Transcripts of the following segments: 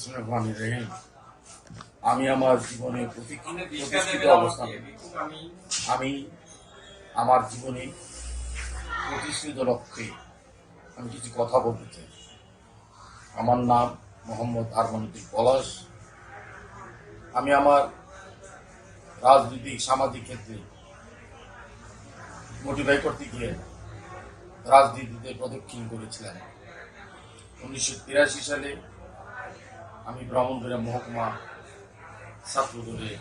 বিসমিল্লাহির আমি আমার জীবনে প্রতিষ্ঠিত অবস্থান আমি আমার জীবনে প্রতিষ্ঠিত লক্ষ্যে আমি কিছু কথা বলতে চাই। আমার নাম মোহাম্মদ আরমানুদ্দিন পলাশ। আমি আমার রাজনৈতিক সামাজিক ক্ষেত্রে মোটিভাই করতে গিয়ে রাজনীতিতে প্রদক্ষিণ করেছিলাম। 1983 সালে আমি ব্রাহ্মণবাড়িয়া মহকুমা ছাত্র দলে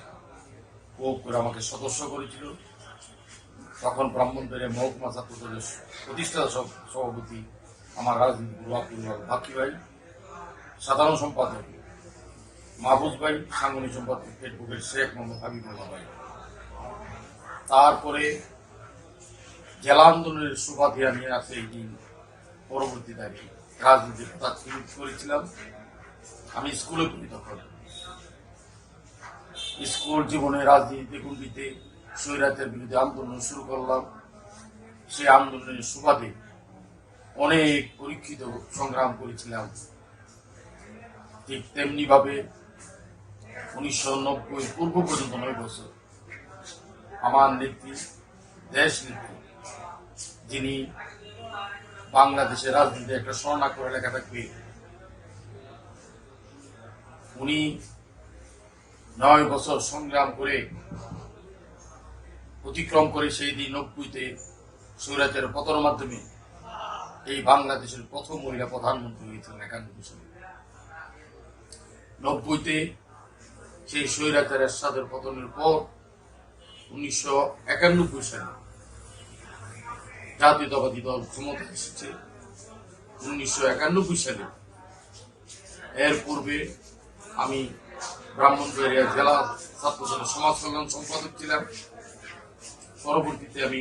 কোপ করে আমাকে সদস্য করেছিল। তখন ব্রাহ্মণবাড়িয়া মহকুমা ছাত্র দলের প্রতিষ্ঠাতা সভাপতি আমার রাজনীতি গুরু আব্দুল বাকি ভাই, সাধারণ সম্পাদক মাহবুব ভাই, সাংগঠনিক সম্পাদক ফেসবুকের শেখ মোহাম্মদ হাবিবুল্লাহ ভাই। তারপরে জেলা আন্দোলনের সুবাধিয়া নিয়ে আসে এই দিন পরবর্তীতে আমি রাজনীতির প্রাথমিক করেছিলাম। আমি স্কুলে পড়ি, তখন স্কুল জীবনে রাজনীতিতে গুন্ডিতে স্বৈরাচারের বিরুদ্ধে আন্দোলন শুরু করলাম। সেই আন্দোলনের সুবাদে অনেক পরীক্ষিত সংগ্রাম করেছিলাম। ঠিক তেমনি ভাবে 1990 পূর্ব পর্যন্ত 9 বছর আমার নেত্রী, দেশ নেত্রী, যিনি বাংলাদেশের রাজনীতিতে একটা স্বর্ণাক্ষরে লেখা থাকবে, উনি 9 বছর সংগ্রাম করে অতিক্রম করে সেই দিন 90-তে স্বৈরাচারের পতনের মাধ্যমে এই বাংলাদেশের প্রথম মহিলা প্রধানমন্ত্রী হয়েছিলেন 91 সালে। 90-তে সেই স্বৈরাচারের এরশাদের পতনের পর 1991 সালে জাতীয়তাবাদী দল ক্ষমতা এসেছে। 1991 সালে এর পূর্বে আমি ব্রাহ্মণবাড়িয়া জেলা ছাত্র দলের সমাজ কল্যাণ সম্পাদক ছিলাম। পরবর্তীতে আমি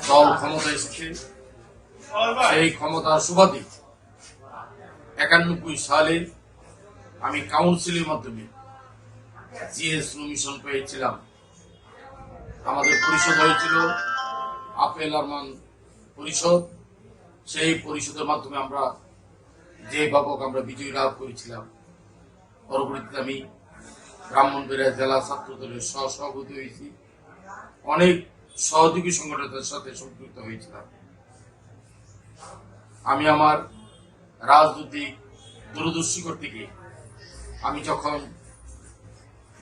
দল ক্ষমতা এসেছে, সেই ক্ষমতার সুবাদে 91 সালে আমি কাউন্সিলের মাধ্যমে জিএস নমিশন পেয়েছিলাম। আমাদের পরিষদ হয়েছিল আপেল আরমান পরিষদ। সেই পরিষদের মাধ্যমে আমরা যে বাবক আমরা বিজয়ী লাভ করেছিলাম। পরবর্তীতে আমি ব্রাহ্মণবাড়িয়া জেলা ছাত্র দলের সহসভাপতি হয়েছি। অনেক সহযোগী সংগঠনের সাথে সম্পৃক্ত হয়েছিলাম। আমি আমার রাজনৈতিক দূরদর্শী করতে গিয়ে আমি যখন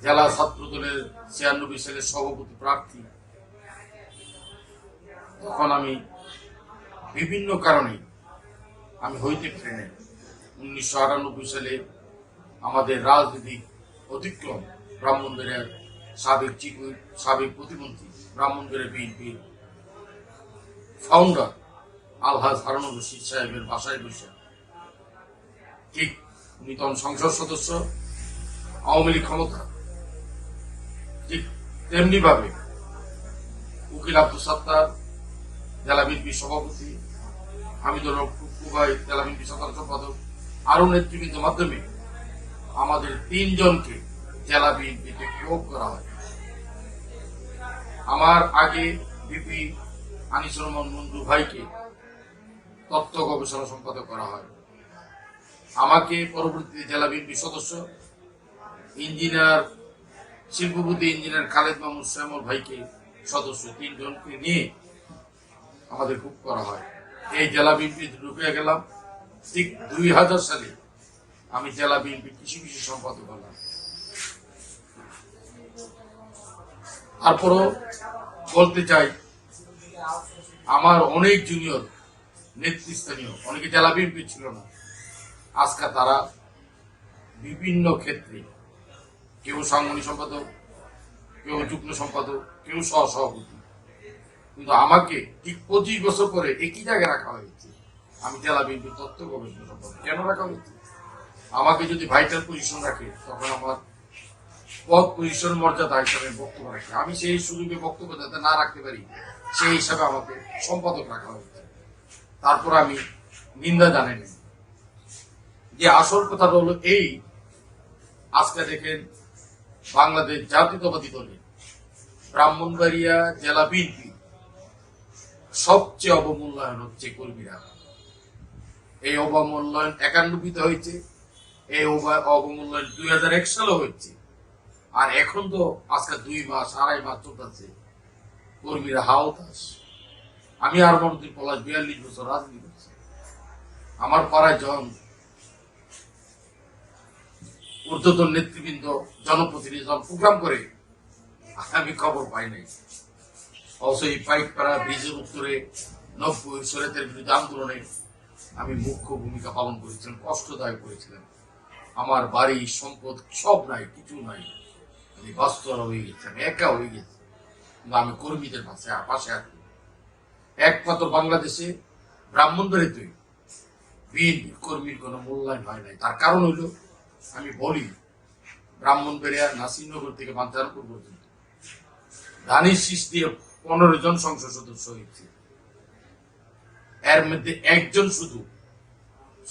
জেলা ছাত্র দলের 96 সালের সভাপতি প্রার্থী, তখন আমি বিভিন্ন কারণে আমি হইতে পারি না। 1998 সালে আমাদের রাজনৈতিক অতিক্রম ব্রাহ্মণবাড়িয়ার সাবেক প্রতিমন্ত্রী, ব্রাহ্মণবাড়িয়া বিএনপির ফাউন্ডার আলহাজ হারুনুর রশিদ সাহেবের বাসায় বসে, ঠিক উনি তখন সংসদ সদস্য, আওয়ামী লীগ ক্ষমতা, ঠিক তেমনি ভাবে উকিল আব্দুল সাত্তার জেলা বিএনপির সভাপতি, হামিদুর ভাই জেলা বিএনপির সাধারণ সম্পাদক, আরো নেতৃবৃন্দের মাধ্যমে আমাদের 3 জনকে জেলা বিএনপিতে প্রয়োগ করা হয়। আমার আগে বিপি আনিসুর রহমান মঞ্জু ভাইকে তথ্য গবেষণা সম্পাদক করা হয়। আমাকে পরবর্তীতে জেলা বিএনপি সদস্য ইঞ্জিনিয়ার শিল্পপতি ইঞ্জিনিয়ার খালেদ মাহমুদ শ্যামল ভাইকে সদস্য, 3 জনকে নিয়ে আমাদের খুব করা হয়। এই জেলা বিএনপি ঢুকে গেলাম। ঠিক 2000 সালে আমি জেলা বিএনপি কৃষি সম্পাদক হলাম। তারপরও বলতে চাই, আমার অনেক জুনিয়র নেতৃস্থানীয়, অনেকে জেলা বিএনপি ছিল না, আজকে তারা বিভিন্ন ক্ষেত্রে, কেউ সাংগঠনিক সম্পাদক, কেউ যুগ্ম সম্পাদক, কেউ সহসভাপতি। কিন্তু আমাকে ঠিক 25 বছর পরে একই জায়গায় রাখা হয়েছে। আমি জেলা বিএনপির তথ্য গবেষণা সম্পাদক। কেন রাখা হয়েছে? আমাকে যদি ভাইটাল পজিশন রাখে, তখন আমার পদ পজিশন মর্যাদা হিসাবে বক্তব্য রাখে। আমি সেই সুযোগে বক্তব্য যাতে না রাখতে পারি, সেই হিসাবে আমাকে সম্পাদক রাখা হয়েছে। তারপর আমি নিন্দা জানাইনি। যে আসল কথাটা হলো এই, আজকে দেখেন বাংলাদেশ জাতীয়তাবাদী দলে ব্রাহ্মণবাড়িয়া জেলা বিএনপি সবচেয়ে অবমূল্যায়ন হচ্ছে কর্মীরা। এই অবমূল্যায়ন 91-তে হয়েছে, এই অবমূল্যায়ন 2001 সালে হয়েছে। আর এখন তো আজকে 2 মাস 2.5 মাস চলতেছে, কর্মীরা হাওতাস। আমি আর মন্ত্রী পলাশ 42 বছর রাজনীতি করছি। আমার পাড়ায় যখন ঊর্ধ্বতন নেতৃবৃন্দ জনপ্রতিনিধি যখন প্রোগ্রাম করে, আমি খবর পাই নাই। অবশ্যই পাইকপাড়া ব্রিজের উত্তরে 90 শরীয়তের বিরুদ্ধে আন্দোলনে আমি মুখ্য ভূমিকা পালন করেছিলাম, কষ্টদায়ক করেছিলাম। আমার বাড়ি সম্পদ সব নাই, কিছু নাই, আমি বাস্তরা হয়ে গেছি, আমি একা হয়ে গেছি। কিন্তু আমি কর্মীদের পাশে আছি। একমাত্র বাংলাদেশে ব্রাহ্মণবাড়িয়াতে বিএনপি কর্মীর কোনো মূল্যায়ন হয় নাই। তার কারণ হইল, আমি বলি, ব্রাহ্মণবাড়িয়া নাসিরনগর থেকে বাঞ্ছারামপুর পর্যন্ত ধানের শীষ দিয়ে 15 জন সংসদ সদস্য হয়েছে। এর মধ্যে একজন শুধু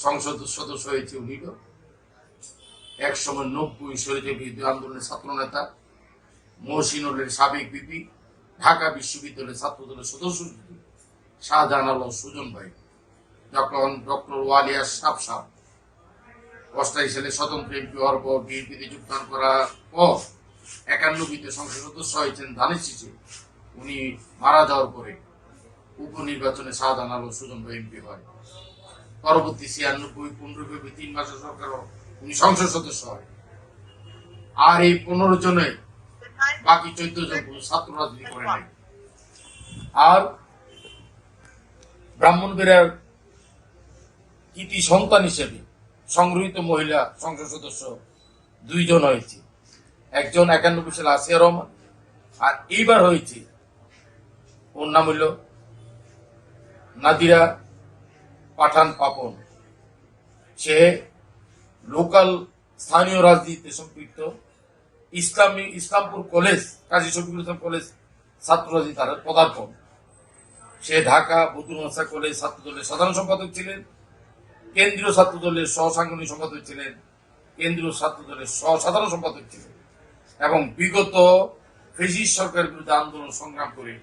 সংসদ সদস্য হয়েছে, উনি এক সময় 90 শরীয়তের বিরুদ্ধে আন্দোলনের ছাত্র নেতা, মহসিনুলের সাবেক বিপি, ঢাকা বিশ্ববিদ্যালয়ের ছাত্র দলের সদস্য শাহজাহান আলম সুজন ভাই, ডক্টর ওয়ালিয়া সাপ 88 সালে স্বতন্ত্র এমপি হওয়ার পর বিএনপিতে যোগদান করার পর 91-তে সংসদ সদস্য হয়েছেন ধানের শীষে। উনি মারা যাওয়ার পরে উপনির্বাচনে শাহজাহান আলম সুজন ভাই এমপি হয়। পরবর্তী 96, 15 3 মাসের সরকারও উনি সংসদ সদস্য হয়। আর এই 15 জনে বাকি 14 জন কোন ছাত্র রাজনীতি করে নাই। আর ব্রাহ্মণবাড়িয়ার কৃতি সন্তান হিসেবে সংগৃহীত মহিলা সংসদ সদস্য 2 জন হয়েছে। একজন 91 সালে আসিয়া রহমান, আর এইবার হয়েছে, ওর নাম হইল নাদিরা পাঠান পাপন। সে লোকাল স্থানীয় রাজনীতিতে সম্পৃক্ত। ইসলামপুর কলেজ, কাজী শফিকুল ইসলাম কলেজ ছাত্র রাজনীতি তার পদার্পণ। সে ঢাকা বদরুন্নেসা কলেজ ছাত্র দলের সাধারণ সম্পাদক ছিলেন, কেন্দ্রীয় ছাত্র দলের সহসাংগঠনিক সম্পাদক ছিলেন, কেন্দ্রীয় ছাত্র দলের সাধারণ সম্পাদক ছিলেন, এবং বিগত ফ্যাসিস্ট সরকারের বিরুদ্ধে আন্দোলন সংগ্রাম করে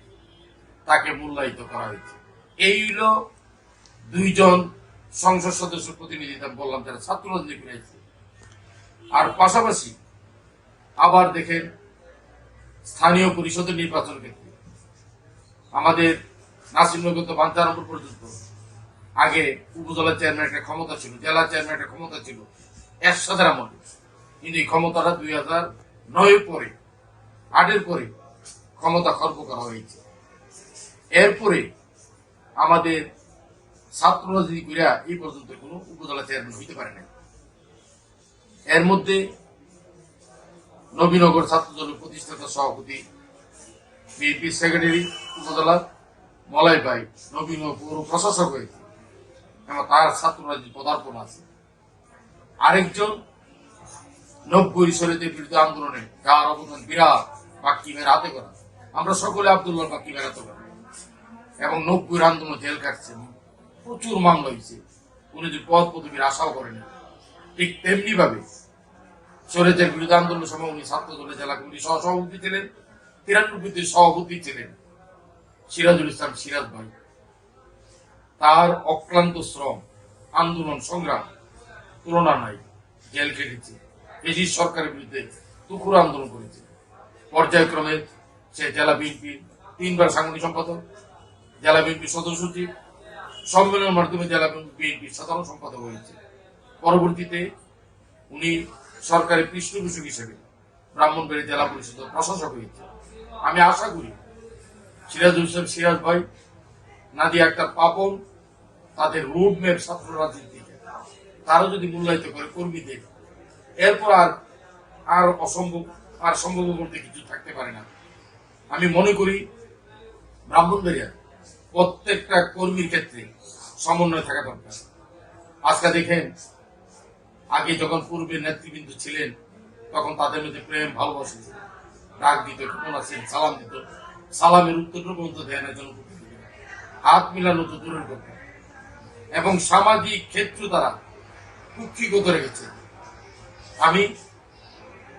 তাকে মূল্যায়িত করা হয়েছে। এই হল 2 জন সংসদ সদস্য প্রতিনিধিত্ব বললাম যারা ছাত্র রাজনীতি করেছে। আর পাশাপাশি আবার দেখেন, স্থানীয় পরিষদের নির্বাচন ক্ষেত্রে আমাদের নাসিরনগর তো বাঞ্ছারামপুর পর্যন্ত আগে উপজেলা চেয়ারম্যান একটা ক্ষমতা ছিল, জেলা চেয়ারম্যান একটা ক্ষমতা ছিল এরশাদের আমলে। কিন্তু এই ক্ষমতাটা 2009 পরে 8-এর পরে ক্ষমতা খর্ব করা হয়েছে। এরপরে আমাদের ছাত্র রাজনীতি করিয়া এই পর্যন্ত কোন উপজেলা চেয়ারম্যান হইতে পারে না। এর মধ্যে নবীনগর ছাত্র দলের প্রতিষ্ঠাতা সভাপতি, বিএনপি সেক্রেটারি উপজেলা মলাই ভাই নবীনগর পৌর প্রশাসক হয়েছে, এবং তার ছাত্র রাজনীতি পদার্পণ আছে। আরেকজন 90 শরীয়তের বিরুদ্ধে আন্দোলনে যার অবদান বিরাট, বাক্কি মেয়ের হাতে করা, আমরা সকলে আব্দুল্লাহ বাক্কি মেয়ের হাতে করা, এবং 90 আন্দোলন জেল কাটছেন, প্রচুর মামলা হয়েছে, উনি যদি পদ পদবীর আশাও করেন। ঠিক তেমনি ভাবে শরীয়তের বিরুদ্ধে আন্দোলনের সময় উনি ছাত্র দলের জেলা কমিটির সহসভাপতি ছিলেন, 93-তে সভাপতি ছিলেন সিরাজুল ইসলাম সিরাজ ভাই। তার অক্লান্ত শ্রম, আন্দোলন সংগ্রাম তুলনা নাই। জেল খেটেছে, ফ্যাসিস্ট সরকারের বিরুদ্ধে তুখুর আন্দোলন করেছে। পর্যায়ক্রমে সে জেলা বিএনপি 3 বার সাংগঠনিক সম্পাদক, জেলা বিএনপি সদস্য সচিব, সম্মেলনের মাধ্যমে জেলা বিএনপির সাধারণ সম্পাদক হয়েছে। পরবর্তীতে উনি সরকারি পৃষ্ঠপোষক হিসেবে ব্রাহ্মণবাড়িয়া জেলা পরিষদের প্রশাসক হয়েছে। আমি আশা করি সিরাজুল ইসলাম সিরাজ ভাই, নাদিয়া আক্তার পাপন, তাদের রুটম্যাপ ছাত্র রাজনীতিকে তারও যদি মূল্যায়িত করে কর্মীদের, এরপর আর অসম্ভব আর সম্ভব বলতে কিছু থাকতে পারে না। আমি মনে করি ব্রাহ্মণবাড়িয়ার প্রত্যেকটা কর্মীর ক্ষেত্রে সমন্বয় থাকা দরকার। আজকে দেখেন, আগে যখন পূর্বের নেতৃবৃন্দ ছিলেন তখন তাদের মধ্যে প্রেম ভালোবাসা ছিল, ডাক দিত, কেমন আছেন, সালাম দিত, সালামের উত্তরটা পর্যন্ত দেয় না জনপ্রতিনিধি, হাত মিলানো তো দূরের কথা। এবং সামাজিক ক্ষেত্র তারা কুক্ষিগত রেখেছে।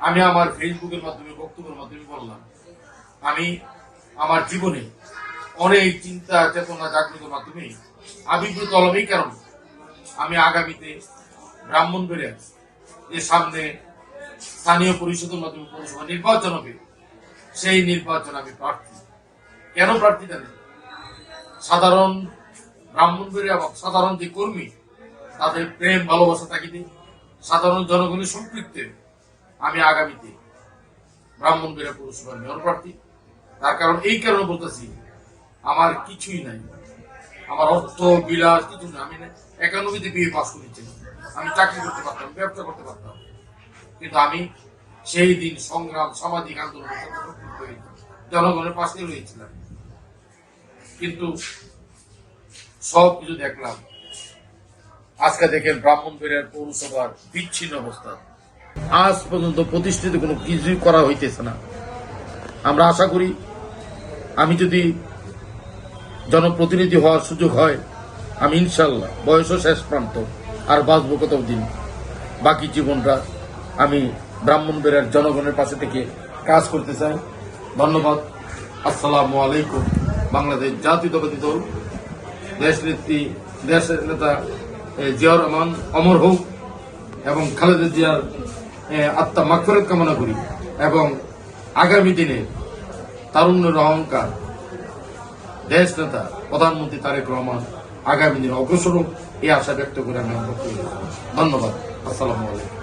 আমি আমার ফেসবুকের মাধ্যমে, বক্তব্যের মাধ্যমে বললাম, আমি আমার জীবনে অনেক চিন্তা চেতনা জাগ্রত মাধ্যমে আবির্ভূত হলাম। এই কারণে আমি আগামীতে ব্রাহ্মণবাড়িয়া যে সামনে স্থানীয় পরিষদের মাধ্যমে পৌরসভা নির্বাচন হবে, সেই নির্বাচন আমি প্রার্থী। কেন প্রার্থী জানেন? সাধারণ ব্রাহ্মণবাড়িয়া এবং সাধারণ যে কর্মী, তাদের প্রেম ভালোবাসা তাগিদে, সাধারণ জনগণের সম্পৃক্তে আমি আগামীতে ব্রাহ্মণবাড়িয়া পৌরসভার মেয়র প্রার্থী। তার কারণ এই কারণে বলতেছি, আমার কিছুই নাই, আমার অর্থ বিলাস কিছু না। আমি 91-তে বিএ পাস করেছি, আমি চাকরি করতে পারতাম, ব্যবসা করতে পারতাম, কিন্তু আমি সেই দিন সংগ্রাম সামাজিক আন্দোলন জনগণের পাশে রয়েছিলাম। কিন্তু সব কিছু দেখলাম। আজকে দেখেন ব্রাহ্মণবাড়িয়ার পৌরসভার বিচ্ছিন্ন অবস্থা, আজ পর্যন্ত প্রতিষ্ঠিত কোনো কিছুই করা হইতেছে না। আমরা আশা করি আমি যদি জনপ্রতিনিধি হওয়ার সুযোগ হয়, আমি ইনশাল্লাহ, বয়সও শেষ প্রান্ত, আর বাঁচবো কত দিন, বাকি জীবনটা আমি ব্রাহ্মণবাড়িয়ার জনগণের পাশে থেকে কাজ করতে চাই। ধন্যবাদ। আসসালামু আলাইকুম। বাংলাদেশ জাতীয়তাবাদী দল, দেশের নেতা জিয়াউর রহমান অমর হোক, এবং খালেদা জিয়ার আত্মা মাগফিরাত কামনা করি, এবং আগামী দিনে তারুণ্যের অহংকার দেশ নেতা প্রধানমন্ত্রী তারেক রহমান আগামী দিনে অগ্রসর হোক, এই আশা ব্যক্ত করে আমি বক্তব্য। ধন্যবাদ। আসসালামু আলাইকুম।